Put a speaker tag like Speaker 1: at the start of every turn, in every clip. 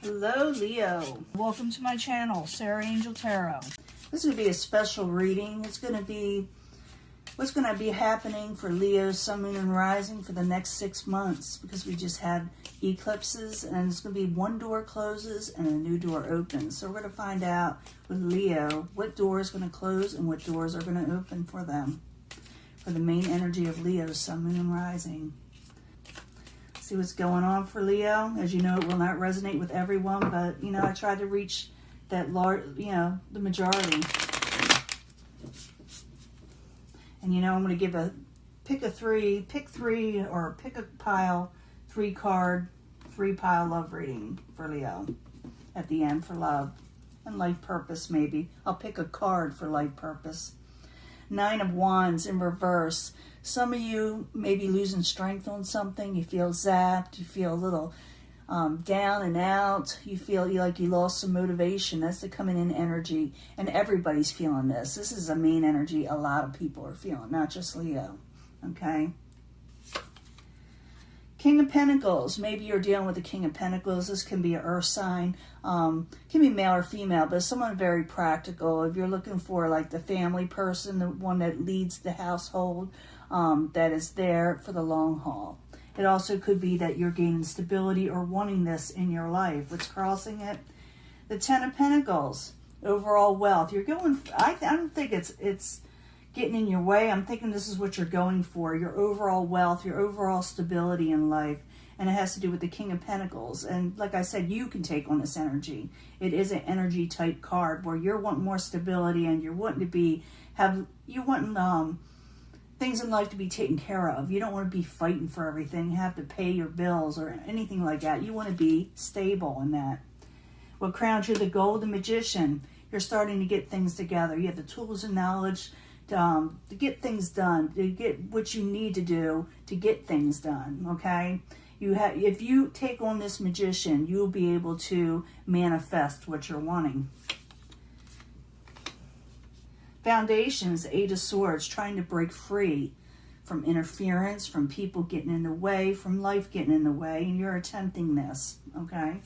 Speaker 1: Hello, Leo. Welcome to my channel, Sarah Angel Tarot. This is going to be a special reading. It's going to be what's going to be happening for Leo, Sun, Moon, and Rising for the next 6 months, because we just had eclipses, and it's going to be one door closes and a new door opens. So we're going to find out with Leo what door is going to close and what doors are going to open for them, for the main energy of Leo, Sun, Moon, and Rising. See what's going on for Leo. As you know, it will not resonate with everyone, but I try to reach that large, the majority. And I'm going to give pick three or pick a pile, 3 pile love reading for Leo at the end for love and life purpose. Maybe I'll pick a card for life purpose. 9 of Wands in reverse. Some of you may be losing strength on something. You feel zapped. You feel a little down and out. You feel like you lost some motivation. That's the coming in energy. And everybody's feeling this. This is a main energy a lot of people are feeling, not just Leo. Okay? King of Pentacles. Maybe you're dealing with the King of Pentacles. This can be an earth sign. Can be male or female, but someone very practical. If you're looking for like the family person, the one that leads the household, that is there for the long haul. It also could be that you're gaining stability or wanting this in your life. What's crossing it? The 10 of Pentacles. Overall wealth. You're going, I don't think it's getting in your way. I'm thinking this is what you're going for. Your overall wealth, your overall stability in life. And it has to do with the King of Pentacles. And like I said, you can take on this energy. It is an energy type card where you're wanting more stability and you're wanting to things in life to be taken care of. You don't want to be fighting for everything, have to pay your bills or anything like that. You want to be stable in that. What crowns you? The Golden Magician. You're starting to get things together. You have the tools and knowledge to get things done, to get what you need to do to get things done, okay? If you take on this Magician, you'll be able to manifest what you're wanting. Foundations, 8 of Swords, trying to break free from interference, from people getting in the way, from life getting in the way, and you're attempting this, okay?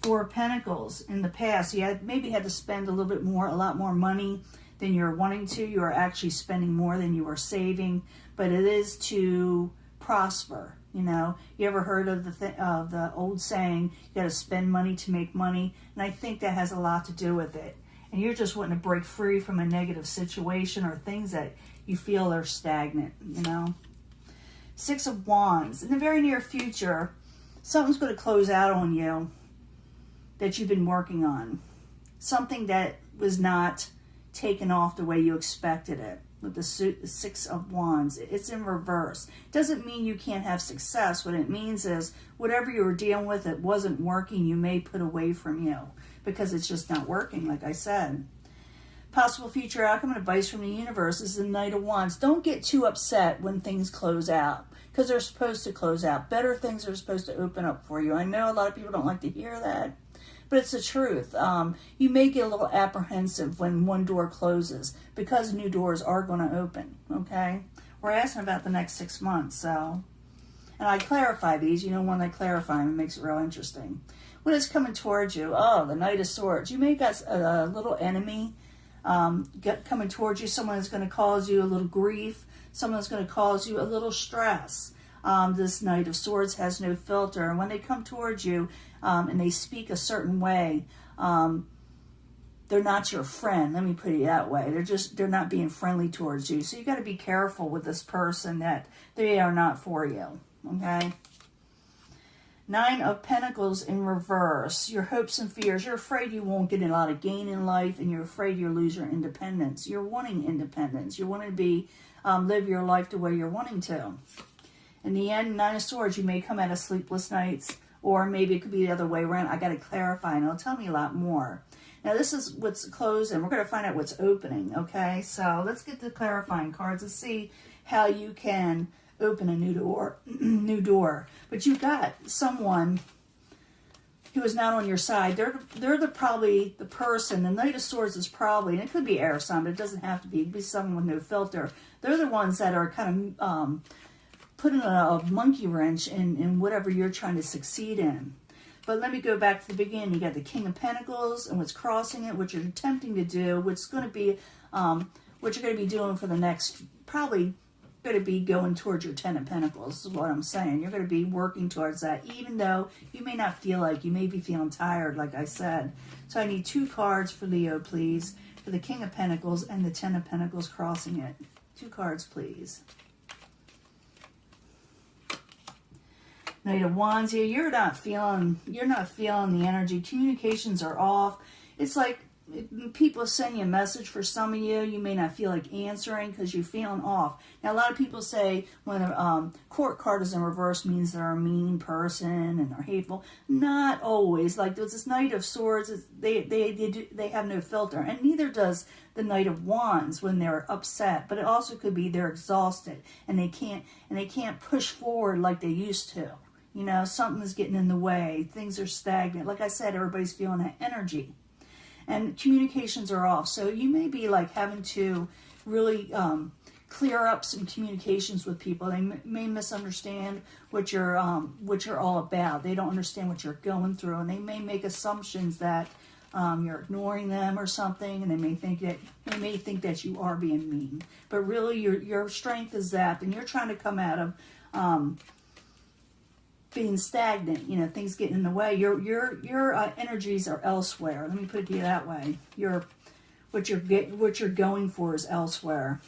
Speaker 1: 4 of Pentacles. In the past, you maybe had to spend a lot more money than you're wanting to. You are actually spending more than you are saving, but it is to prosper. You ever heard of the old saying, you got to spend money to make money? And I think that has a lot to do with it. And you're just wanting to break free from a negative situation or things that you feel are stagnant, 6 of Wands. In the very near future, something's going to close out on you that you've been working on. Something that was not taken off the way you expected it. With the 6 of Wands, it's in reverse. Doesn't mean you can't have success. What it means is whatever you were dealing with that wasn't working, you may put away from you because it's just not working, like I said. Possible future outcome and advice from the universe is the Knight of Wands. Don't get too upset when things close out, because they're supposed to close out. Better things are supposed to open up for you. I know a lot of people don't like to hear that, but it's the truth. You may get a little apprehensive when one door closes because new doors are going to open, okay? We're asking about the next 6 months, so. And I clarify these. When I clarify them, it makes it real interesting. What is coming towards you? Oh, the Knight of Swords. You may got a little enemy coming towards you. Someone is going to cause you a little grief. Someone is going to cause you a little stress. This Knight of Swords has no filter. And when they come towards you and they speak a certain way, they're not your friend. Let me put it that way. They're not being friendly towards you. So you got to be careful with this person that they are not for you. Okay? 9 of Pentacles in reverse. Your hopes and fears. You're afraid you won't get a lot of gain in life, and you're afraid you'll lose your independence. You're wanting independence. You want to live your life the way you're wanting to. In the end, 9 of Swords, you may come out of sleepless nights, or maybe it could be the other way around. I got to clarify, and it'll tell me a lot more. Now, this is what's closing. We're going to find out what's opening, okay? So let's get the clarifying cards and see how you can open a new door. But you got someone who is not on your side. They're probably the person. The Knight of Swords is probably, and it could be air sign, but it doesn't have to be. It could be someone with no filter. They're the ones that are kind of putting a monkey wrench in whatever you're trying to succeed in. But let me go back to the beginning. You got the King of Pentacles and what's crossing it, what you're attempting to do, what's going to be, what you're going to be doing for the next, probably going to be going towards your Ten of Pentacles, is what I'm saying. You're going to be working towards that, even though you may not feel like, you may be feeling tired, like I said. So I need 2 cards for Leo, please, for the King of Pentacles and the Ten of Pentacles crossing it. 2 cards, please. Knight of Wands here. You're not feeling the energy. Communications are off. It's like people send you a message. For some of you, you may not feel like answering because you're feeling off. Now, a lot of people say when a court card is in reverse means they're a mean person and they're hateful. Not always. Like there's this Knight of Swords. They have no filter, and neither does the Knight of Wands when they're upset. But it also could be they're exhausted and they can't push forward like they used to. You know, something is getting in the way. Things are stagnant. Like I said, everybody's feeling that energy. And communications are off. So you may be like having to really clear up some communications with people. They may misunderstand what you're all about. They don't understand what you're going through. And they may make assumptions that you're ignoring them or something. And they may think that you are being mean. But really your strength is zapped. And you're trying to come out of being stagnant, you know, things getting in the way. Your energies are elsewhere. Let me put it to you that way. What you're going for is elsewhere.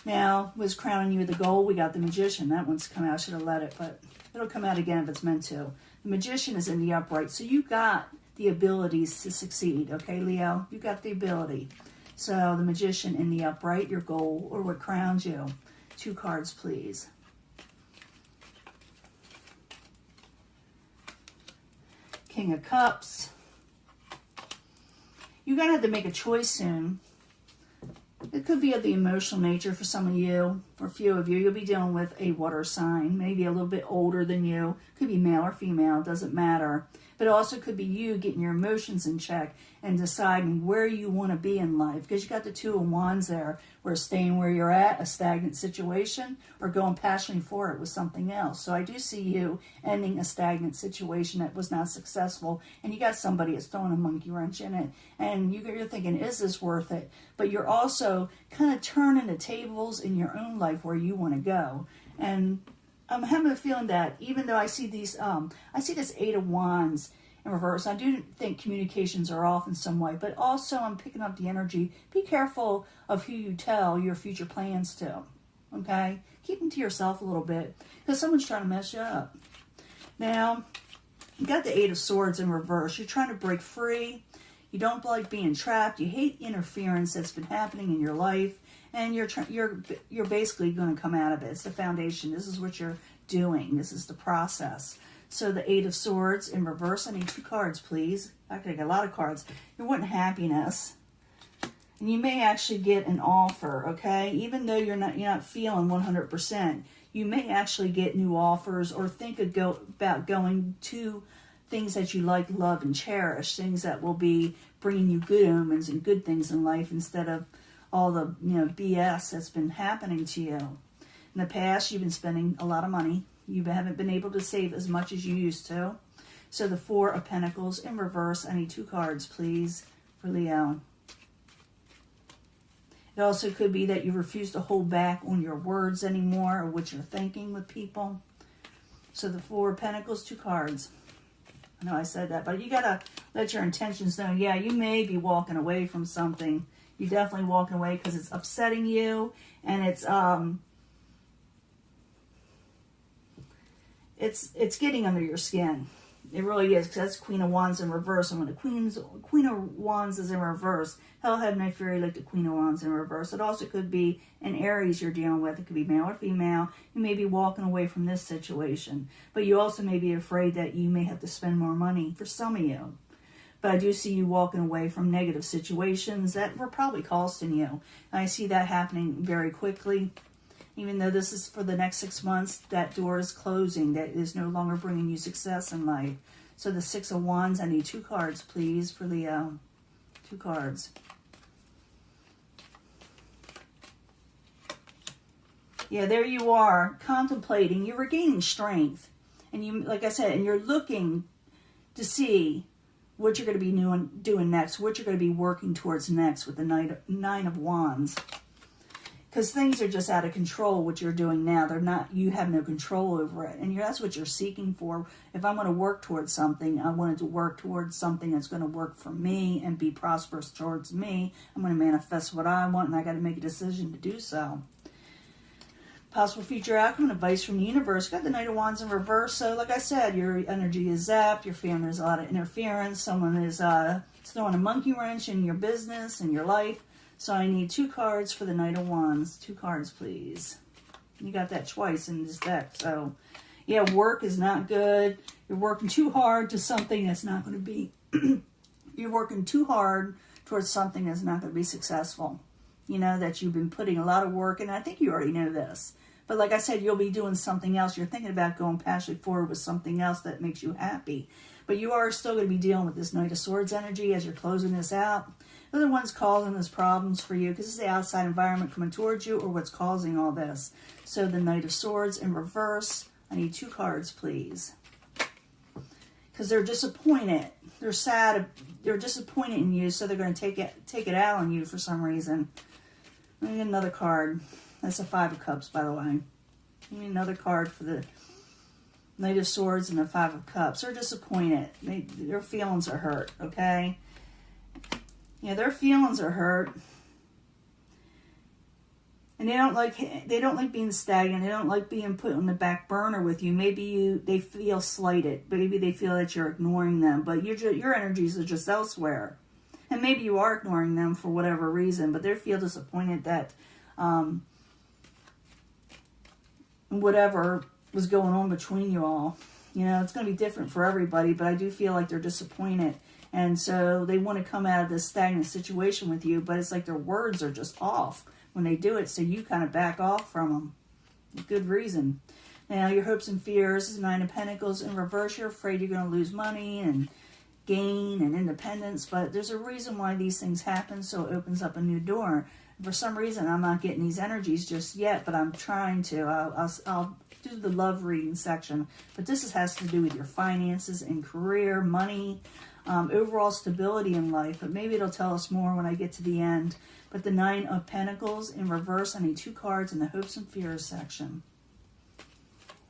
Speaker 1: Now, was crowning you with the gold. We got the Magician. That one's come out. I should have let it, but it'll come out again if it's meant to. The Magician is in the upright, so you got the abilities to succeed. Okay, Leo, you got the ability. So the Magician in the upright, your goal, or what crowns you. 2 cards, please. King of Cups. You're going to have to make a choice soon. It could be of the emotional nature for some of you. For a few of you, you'll be dealing with a water sign, maybe a little bit older than you. Could be male or female, doesn't matter. But it also could be you getting your emotions in check and deciding where you want to be in life. Because you got the 2 of Wands there, where staying where you're at, a stagnant situation, or going passionately for it with something else. So I do see you ending a stagnant situation that was not successful. And you got somebody that's throwing a monkey wrench in it. And you're thinking, is this worth it? But you're also kind of turning the tables in your own life where you want to go. And I'm having a feeling that even though I see these, I see this 8 of Wands in reverse. I do think communications are off in some way, but also I'm picking up the energy. Be careful of who you tell your future plans to. Okay, keep them to yourself a little bit because someone's trying to mess you up. Now, you got the 8 of Swords in reverse. You're trying to break free. You don't like being trapped. You hate interference that's been happening in your life. And you're basically going to come out of it. It's the foundation. This is what you're doing. This is the process. So the 8 of Swords in reverse. I need 2 cards, please. I could get a lot of cards. You're wanting happiness, and you may actually get an offer. Okay, even though you're not feeling 100%, you may actually get new offers or think about going to things that you like, love, and cherish. Things that will be bringing you good omens and good things in life instead of all the BS that's been happening to you. In the past, you've been spending a lot of money. You haven't been able to save as much as you used to. So the 4 of Pentacles in reverse. I need 2 cards, please, for Leo. It also could be that you refuse to hold back on your words anymore or what you're thinking with people. So the 4 of Pentacles, 2 cards. I know I said that, but you got to let your intentions know. Yeah, you may be walking away from something. You're definitely walking away because it's upsetting you, and it's getting under your skin. It really is, because that's Queen of Wands in reverse. And when the Queen of Wands is in reverse, hell had no fury like the Queen of Wands in reverse. It also could be an Aries you're dealing with. It could be male or female. You may be walking away from this situation, but you also may be afraid that you may have to spend more money for some of you. But I do see you walking away from negative situations that were probably costing you. And I see that happening very quickly. Even though this is for the next 6 months, that door is closing. That is no longer bringing you success in life. So the 6 of Wands, I need 2 cards, please, for Leo. 2 cards. Yeah, there you are, contemplating. You're regaining strength. And you, like I said, and you're looking to see what you're going to be doing next, what you're going to be working towards next with the Nine of Wands. Because things are just out of control, what you're doing now. They're not, you have no control over it. And that's what you're seeking for. If I'm going to work towards something, I wanted to work towards something that's going to work for me and be prosperous towards me. I'm going to manifest what I want, and I got to make a decision to do so. Possible future outcome, advice from the universe. Got the Knight of Wands in reverse. So like I said, your energy is zapped. Your family has a lot of interference. Someone is throwing a monkey wrench in your business and your life. So I need 2 cards for the Knight of Wands. 2 cards, please. You got that twice in this deck. So, yeah, work is not good. You're working too hard to something that's not going to be... You're working too hard towards something that's not going to be successful. You know, that you've been putting a lot of work in. I think you already know this. But like I said, you'll be doing something else. You're thinking about going passionately forward with something else that makes you happy. But you are still going to be dealing with this Knight of Swords energy as you're closing this out. They're the ones causing these problems for you because it's the outside environment coming towards you or what's causing all this. So the Knight of Swords in reverse. I need 2 cards, please. Because they're disappointed. They're sad. They're disappointed in you, so they're going to take it out on you for some reason. Let me get another card. That's a 5 of Cups, by the way. Give me another card for the Knight of Swords and the 5 of Cups. They're disappointed. Their feelings are hurt, okay? Yeah, their feelings are hurt. And they don't like being stagnant. They don't like being put on the back burner with you. Maybe they feel slighted. Maybe they feel that you're ignoring them. But your energies are just elsewhere. And maybe you are ignoring them for whatever reason. But they feel disappointed that whatever was going on between you all. You know, it's going to be different for everybody. But I do feel like they're disappointed. And so they want to come out of this stagnant situation with you. But it's like their words are just off when they do it, so you kind of back off from them. Good reason. Now, your hopes and fears is 9 of Pentacles in reverse. You're afraid you're going to lose money and gain and independence, but there's a reason why these things happen, so it opens up a new door. For some reason, I'm not getting these energies just yet, but I'm trying to. I'll do the love reading section, but this has to do with your finances and career, money, overall stability in life, but maybe it'll tell us more when I get to the end. But the 9 of Pentacles in reverse, I need 2 cards in the hopes and fears section.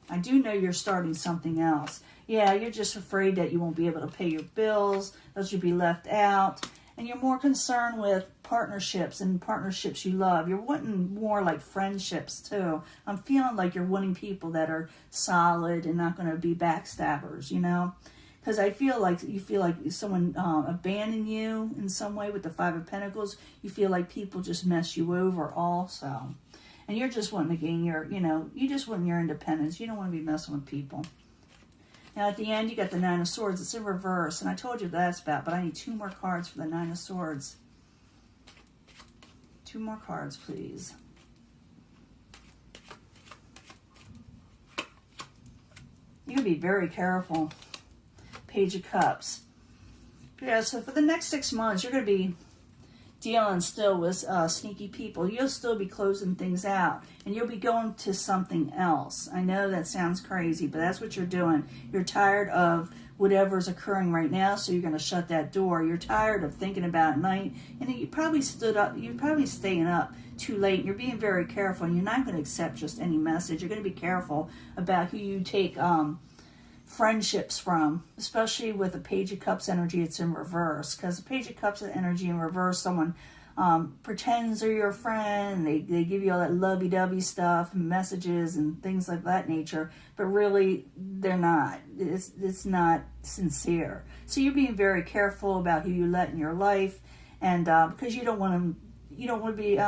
Speaker 1: I do know you're starting something else. Yeah, you're just afraid that you won't be able to pay your bills, that you'll be left out, and you're more concerned with partnerships and partnerships you love. You're wanting more like friendships too. I'm feeling like you're wanting people that are solid and not going to be backstabbers, you know? Because I feel like you feel like someone abandoned you in some way with the 5 of Pentacles. You feel like people just mess you over also. And you're just wanting to gain your, you just want your independence. You don't want to be messing with people. Now at the end, you got the 9 of Swords. It's in reverse. And I told you what that's about, but I need 2 more cards for the 9 of Swords. 2 more cards, please. You gotta be very careful. Page of Cups. Yeah, so for the next 6 months, you're going to be dealing still with sneaky people. You'll still be closing things out, and you'll be going to something else. I know that sounds crazy, but that's what you're doing. You're tired of whatever's occurring right now, so you're going to shut that door. You're tired of thinking about it at night, and you probably you're probably staying up too late. You're being very careful, and you're not going to accept just any message. You're going to be careful about who you take friendships from, especially with the Page of Cups energy. It's in reverse, because the Page of Cups energy in reverse, someone pretends they're your friend, they give you all that lovey-dovey stuff and messages and things like that nature, but really they're not. It's not sincere. So you're being very careful about who you let in your life, and because you don't want to be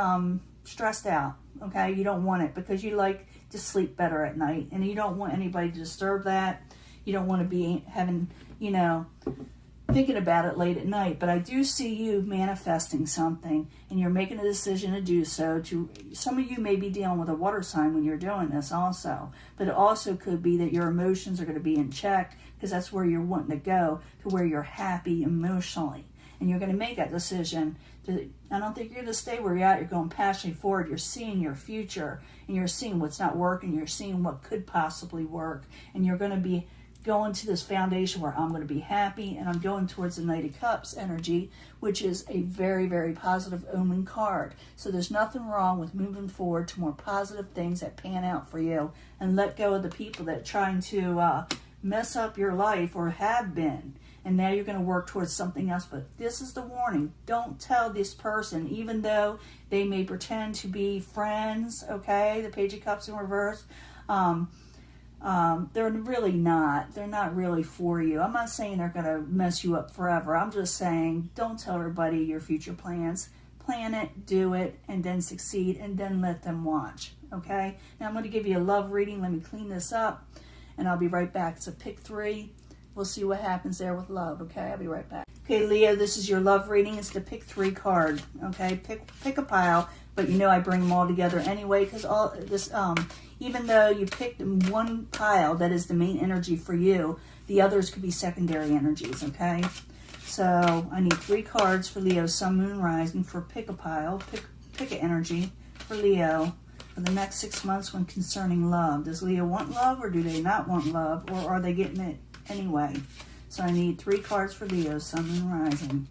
Speaker 1: stressed out. Okay, you don't want it, because you like to sleep better at night, and you don't want anybody to disturb that. You don't want to be having, thinking about it late at night. But I do see you manifesting something, and you're making a decision to do so. Some of you may be dealing with a water sign when you're doing this also. But it also could be that your emotions are going to be in check, because that's where you're wanting to go, to where you're happy emotionally. And you're going to make that decision. I don't think you're going to stay where you're at. You're going passionately forward. You're seeing your future, and you're seeing what's not working. You're seeing what could possibly work. And you're going to be going to this foundation where I'm going to be happy, and I'm going towards the Knight of Cups energy, which is a very, very positive omen card. So there's nothing wrong with moving forward to more positive things that pan out for you, and let go of the people that are trying to mess up your life or have been. And now you're going to work towards something else. But this is the warning. Don't tell this person, even though they may pretend to be friends, okay? The Page of Cups in reverse. They're really not. They're not really for you. I'm not saying they're going to mess you up forever. I'm just saying don't tell everybody your future plans. Plan it, do it, and then succeed, and then let them watch, okay? Now I'm going to give you a love reading. Let me clean this up, and I'll be right back. It's a pick 3. We'll see what happens there with love, okay? I'll be right back. Okay, Leo, this is your love reading. It's the pick 3 card, okay? Pick a pile, but you know I bring them all together anyway, because all this, even though you picked one pile that is the main energy for you, the others could be secondary energies, okay? So I need 3 cards for Leo, Sun, Moon, Rising for pick a pile, pick an energy for Leo for the next 6 months when concerning love. Does Leo want love, or do they not want love, or are they getting it anyway? So I need 3 cards for Leo, Sun, Moon, Rising.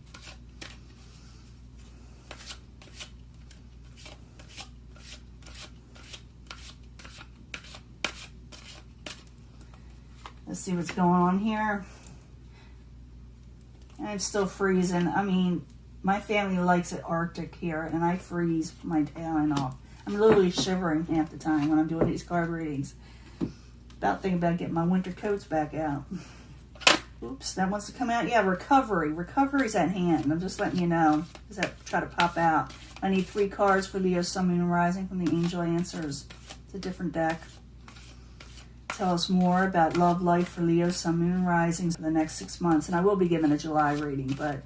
Speaker 1: Let's see what's going on here. And it's still freezing. I mean, my family likes it Arctic here, and I freeze my tail end off. I'm literally shivering half the time when I'm doing these card readings. About thinking about getting my winter coats back out. Oops, that wants to come out. Yeah, recovery. Recovery's at hand. I'm just letting you know. Does that try to pop out? I need 3 cards for Leo, Sun, Moon, and Rising from the Angel Answers. It's a different deck. Tell us more about love life for Leo, Sun, Moon, and Rising for the next 6 months. And I will be giving a July reading, but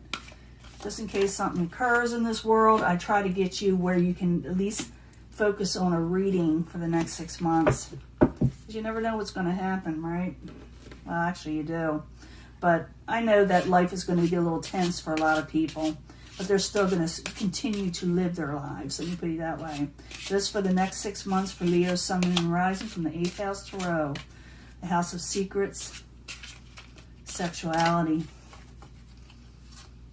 Speaker 1: just in case something occurs in this world, I try to get you where you can at least focus on a reading for the next 6 months. Because you never know what's going to happen, right? Well, actually you do. But I know that life is going to be a little tense for a lot of people. But they're still going to continue to live their lives. Let me put it that way. This for the next 6 months for Leo, Sun, Moon, and Rising from the 8th House Tarot. The House of Secrets. Sexuality.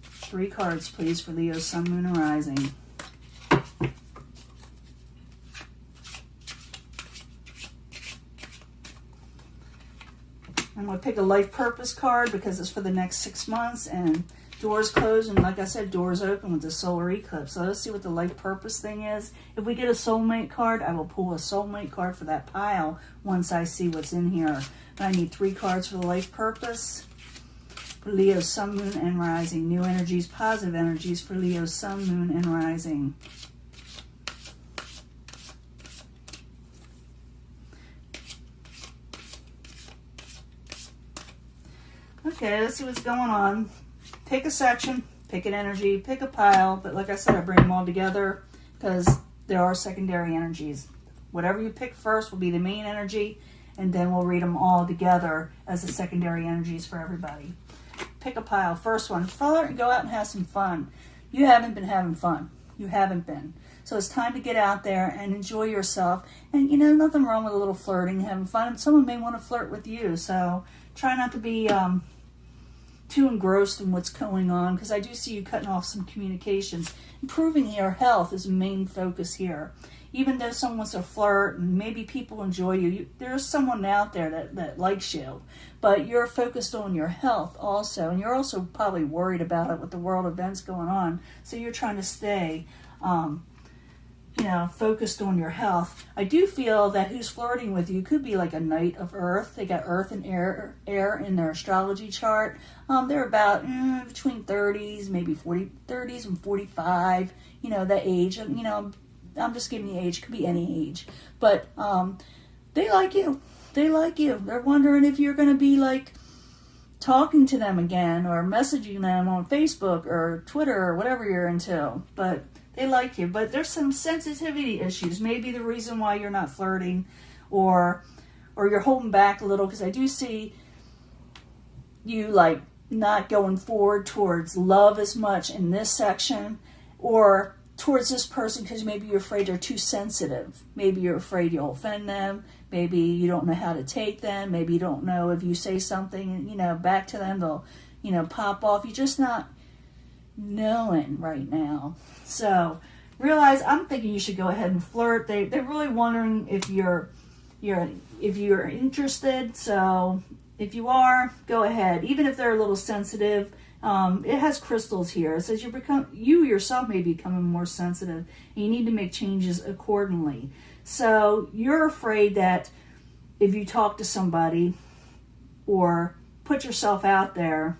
Speaker 1: 3 cards, please, for Leo, Sun, Moon, and Rising. I'm going to pick a life purpose card because it's for the next 6 months, and doors close, and like I said, doors open with the solar eclipse. So let's see what the life purpose thing is. If we get a soulmate card, I will pull a soulmate card for that pile once I see what's in here. But I need 3 cards for the life purpose. For Leo, Sun, Moon, and Rising. New energies, positive energies for Leo, Sun, Moon, and Rising. Okay, let's see what's going on. Pick a section, pick an energy, pick a pile, but like I said, I bring them all together because there are secondary energies. Whatever you pick first will be the main energy, and then we'll read them all together as the secondary energies for everybody. Pick a pile. First one, flirt and go out and have some fun. You haven't been having fun. You haven't been. So it's time to get out there and enjoy yourself. And, you know, nothing wrong with a little flirting, having fun. Someone may want to flirt with you, so try not to be too engrossed in what's going on, because I do see you cutting off some communications. Improving your health is the main focus here. Even though someone wants to flirt and maybe people enjoy you, there's someone out there that likes you, but you're focused on your health also, and you're also probably worried about it with the world events going on, so you're trying to stay focused on your health. I do feel that who's flirting with you could be like a Knight of Earth. They got Earth and air in their astrology chart. They're about between 30s, maybe 30s and 45, that age. I'm just giving you age. Could be any age. But they like you. They like you. They're wondering if you're going to be like talking to them again or messaging them on Facebook or Twitter or whatever you're into. But they like you, but there's some sensitivity issues. Maybe the reason why you're not flirting, or you're holding back a little, because I do see you like not going forward towards love as much in this section, or towards this person because maybe you're afraid they're too sensitive. Maybe you're afraid you'll offend them. Maybe you don't know how to take them. Maybe you don't know if you say something, back to them, they'll, pop off. You're just not knowing right now. So realize, I'm thinking you should go ahead and flirt. They're really wondering if you're interested. So if you are, go ahead. Even if they're a little sensitive, it has crystals here. It says you yourself may be becoming more sensitive, and you need to make changes accordingly. So you're afraid that if you talk to somebody or put yourself out there,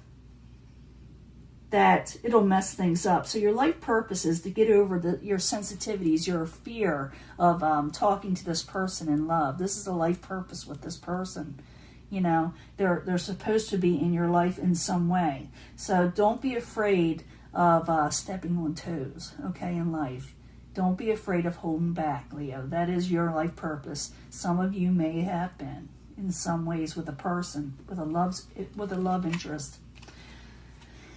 Speaker 1: that it'll mess things up. So your life purpose is to get over your sensitivities, your fear of talking to this person in love. This is a life purpose with this person. They're supposed to be in your life in some way. So don't be afraid of stepping on toes, okay, in life. Don't be afraid of holding back, Leo. That is your life purpose. Some of you may have been in some ways with a person, with a love interest.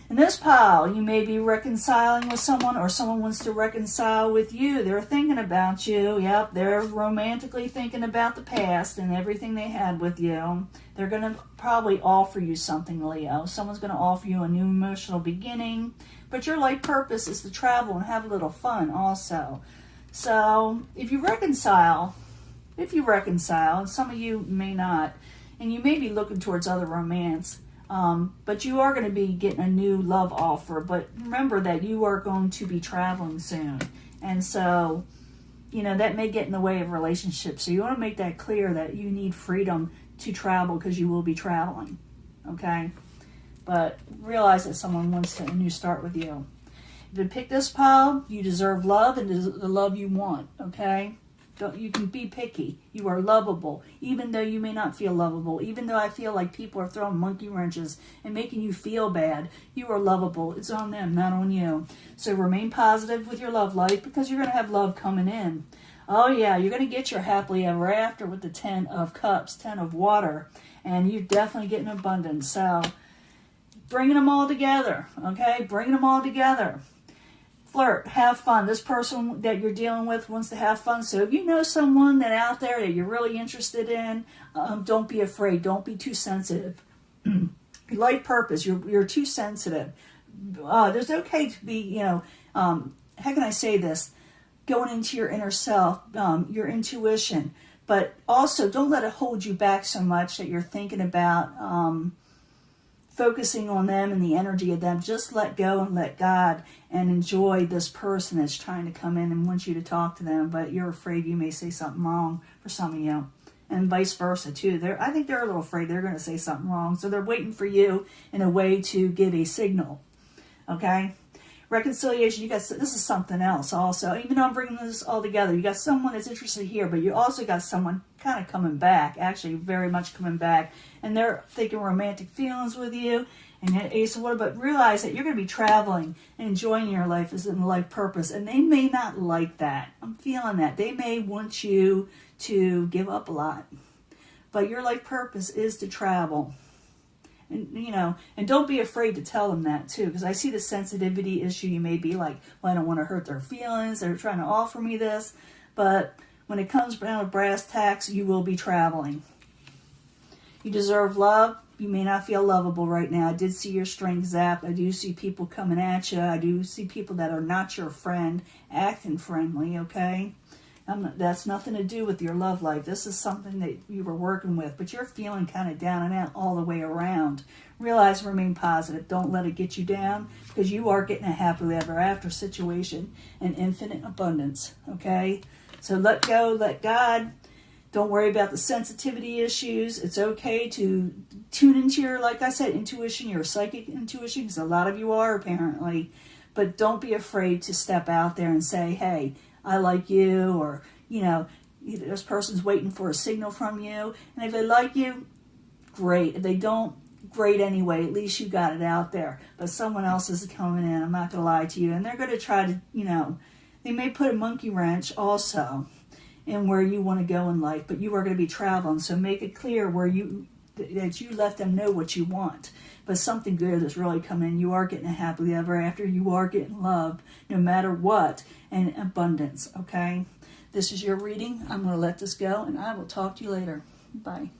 Speaker 1: In this pile, you may be reconciling with someone, or someone wants to reconcile with you. They're thinking about you. Yep, they're romantically thinking about the past and everything they had with you. They're going to probably offer you something, Leo. Someone's going to offer you a new emotional beginning. But your life purpose is to travel and have a little fun also. So if you reconcile, and some of you may not, and you may be looking towards other romance, but you are going to be getting a new love offer. But remember that you are going to be traveling soon. And so, that may get in the way of relationships. So you want to make that clear that you need freedom to travel because you will be traveling. Okay? But realize that someone wants a new start with you. If you pick this pile, you deserve love and the love you want. Okay? You can be picky. You are lovable, even though you may not feel lovable. Even though I feel like people are throwing monkey wrenches and making you feel bad, you are lovable. It's on them, not on you. So remain positive with your love life, because you're going to have love coming in. Oh yeah, you're going to get your happily ever after with the 10 of cups, 10 of water, and you're definitely getting abundance. So bringing them all together, okay? Bringing them all together. Flirt, have fun. This person that you're dealing with wants to have fun. So if you know someone that out there that you're really interested in, don't be afraid. Don't be too sensitive. Life purpose, you're too sensitive. There's okay to be, how can I say this? Going into your inner self, your intuition. But also don't let it hold you back so much that you're thinking about focusing on them and the energy of them. Just let go and let God and enjoy this person that's trying to come in and wants you to talk to them, but you're afraid you may say something wrong for some of you, and vice versa too. I think they're a little afraid they're going to say something wrong, so they're waiting for you in a way to give a signal. Okay? Reconciliation, this is something else also. Even though I'm bringing this all together, you got someone that's interested here, but you also got someone kind of coming back, actually very much coming back, and they're thinking romantic feelings with you, and that Ace of Water, but realize that you're going to be traveling and enjoying your life as in life purpose, and they may not like that. I'm feeling that. They may want you to give up a lot, but your life purpose is to travel. And don't be afraid to tell them that too, because I see the sensitivity issue. You may be like, well, I don't want to hurt their feelings. They're trying to offer me this. But when it comes down to brass tacks, you will be traveling. You deserve love. You may not feel lovable right now. I did see your strength zapped. I do see people coming at you. I do see people that are not your friend acting friendly, okay? That's nothing to do with your love life. This is something that you were working with, but you're feeling kind of down and out all the way around. Realize, remain positive. Don't let it get you down, because you are getting a happily ever after situation and infinite abundance, okay? So let go, let God. Don't worry about the sensitivity issues. It's okay to tune into your, like I said, intuition, your psychic intuition, because a lot of you are apparently. But don't be afraid to step out there and say, hey, I like you, or, this person's waiting for a signal from you. And if they like you, great. If they don't, great anyway. At least you got it out there. But someone else is coming in, I'm not going to lie to you. And they're going to try to, they may put a monkey wrench also in where you want to go in life. But you are going to be traveling. So make it clear that you let them know what you want. But something good is really coming. You are getting a happily ever after. You are getting love no matter what, and abundance, okay? This is your reading. I'm going to let this go, and I will talk to you later. Bye.